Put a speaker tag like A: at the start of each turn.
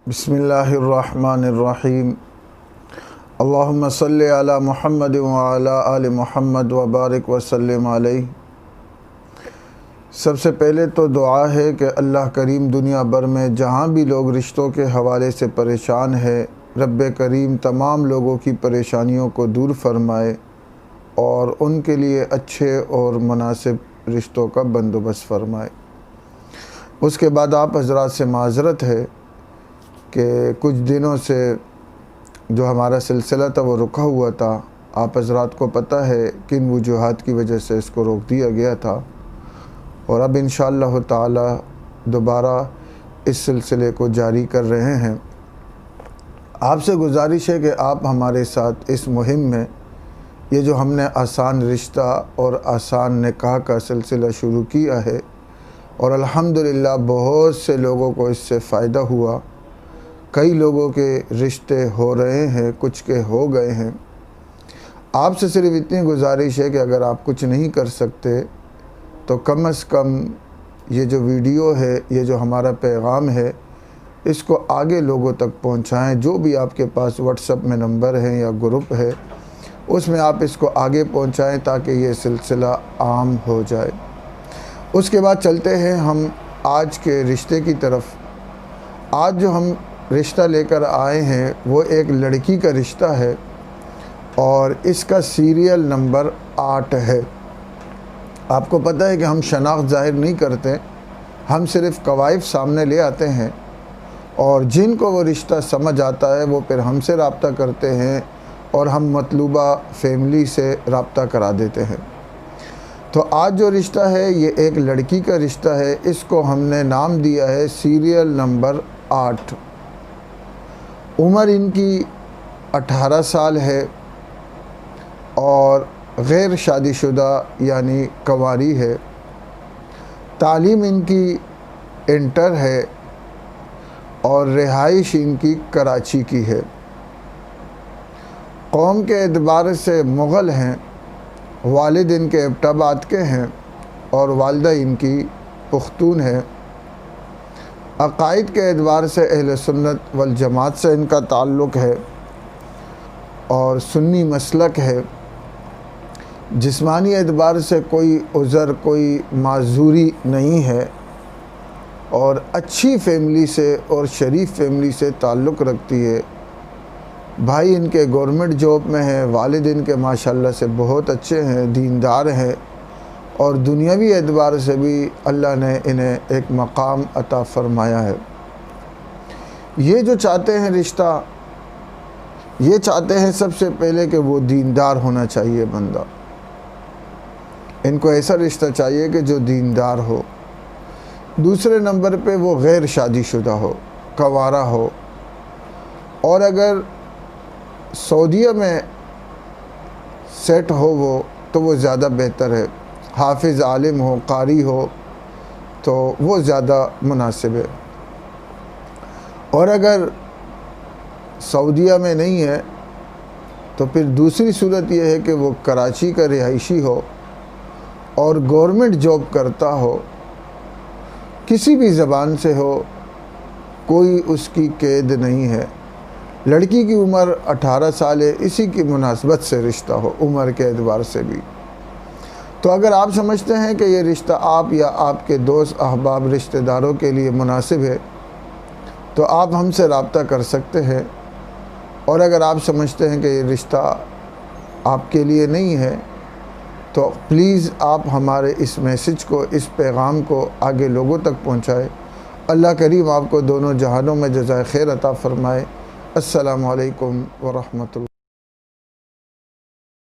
A: بسم اللہ الرحمن الرحیم اللہم صلی علی محمد وعلی آل محمد وبارک وسلم علیہ۔ سب سے پہلے تو دعا ہے کہ اللہ کریم دنیا بھر میں جہاں بھی لوگ رشتوں کے حوالے سے پریشان ہے، رب کریم تمام لوگوں کی پریشانیوں کو دور فرمائے اور ان کے لیے اچھے اور مناسب رشتوں کا بندوبست فرمائے۔ اس کے بعد آپ حضرات سے معذرت ہے کہ کچھ دنوں سے جو ہمارا سلسلہ تھا وہ رکا ہوا تھا۔ آپ حضرات کو پتہ ہے کن وجوہات کی وجہ سے اس کو روک دیا گیا تھا، اور اب انشاءاللہ تعالی دوبارہ اس سلسلے کو جاری کر رہے ہیں۔ آپ سے گزارش ہے کہ آپ ہمارے ساتھ اس مہم میں، یہ جو ہم نے آسان رشتہ اور آسان نکاح کا سلسلہ شروع کیا ہے، اور الحمدللہ بہت سے لوگوں کو اس سے فائدہ ہوا، کئی لوگوں کے رشتے ہو رہے ہیں، کچھ کے ہو گئے ہیں۔ آپ سے صرف اتنی گزارش ہے کہ اگر آپ کچھ نہیں کر سکتے تو کم از کم یہ جو ویڈیو ہے، یہ جو ہمارا پیغام ہے، اس کو آگے لوگوں تک پہنچائیں۔ جو بھی آپ کے پاس واٹس ایپ میں نمبر ہے یا گروپ ہے، اس میں آپ اس کو آگے پہنچائیں تاکہ یہ سلسلہ عام ہو جائے۔ اس کے بعد چلتے ہیں ہم آج کے رشتے کی طرف۔ آج جو ہم رشتہ لے کر آئے ہیں وہ ایک لڑکی کا رشتہ ہے، اور اس کا سیریل نمبر 8 ہے۔ آپ کو پتہ ہے کہ ہم شناخت ظاہر نہیں کرتے، ہم صرف قوائف سامنے لے آتے ہیں، اور جن کو وہ رشتہ سمجھ آتا ہے وہ پھر ہم سے رابطہ کرتے ہیں اور ہم مطلوبہ فیملی سے رابطہ کرا دیتے ہیں۔ تو آج جو رشتہ ہے یہ ایک لڑکی کا رشتہ ہے، اس کو ہم نے نام دیا ہے سیریل نمبر 8۔ عمر ان کی 18 سال ہے اور غیر شادی شدہ یعنی کنواری ہے۔ تعلیم ان کی انٹر ہے اور رہائش ان کی کراچی کی ہے۔ قوم کے اعتبار سے مغل ہیں، والد ان کے ایبٹ آباد کے ہیں اور والدہ ان کی پختون ہے۔ عقائد کے اعتبار سے اہل سنت والجماعت سے ان کا تعلق ہے اور سنی مسلک ہے۔ جسمانی اعتبار سے کوئی عذر، کوئی معذوری نہیں ہے، اور اچھی فیملی سے اور شریف فیملی سے تعلق رکھتی ہے۔ بھائی ان کے گورنمنٹ جاب میں ہیں، والد ان کے ماشاءاللہ سے بہت اچھے ہیں، دیندار ہیں، اور دنیاوی اعتبار سے بھی اللہ نے انہیں ایک مقام عطا فرمایا ہے۔ یہ جو چاہتے ہیں رشتہ، یہ چاہتے ہیں سب سے پہلے کہ وہ دیندار ہونا چاہیے بندہ۔ ان کو ایسا رشتہ چاہیے کہ جو دیندار ہو۔ دوسرے نمبر پہ وہ غیر شادی شدہ ہو، کنوارا ہو، اور اگر سعودیہ میں سیٹ ہو وہ تو وہ زیادہ بہتر ہے۔ حافظ، عالم ہو، قاری ہو تو وہ زیادہ مناسب ہے۔ اور اگر سعودیہ میں نہیں ہے تو پھر دوسری صورت یہ ہے کہ وہ کراچی کا رہائشی ہو اور گورنمنٹ جاب کرتا ہو، کسی بھی زبان سے ہو، کوئی اس کی قید نہیں ہے۔ لڑکی کی عمر 18 سال ہے، اسی کی مناسبت سے رشتہ ہو، عمر کے اعتبار سے بھی۔ تو اگر آپ سمجھتے ہیں کہ یہ رشتہ آپ یا آپ کے دوست احباب رشتہ داروں کے لیے مناسب ہے تو آپ ہم سے رابطہ کر سکتے ہیں، اور اگر آپ سمجھتے ہیں کہ یہ رشتہ آپ کے لیے نہیں ہے تو پلیز آپ ہمارے اس میسج کو، اس پیغام کو آگے لوگوں تک پہنچائیں۔ اللہ کریم آپ کو دونوں جہانوں میں جزائے خیر عطا فرمائے۔ السلام علیکم ورحمۃ اللہ۔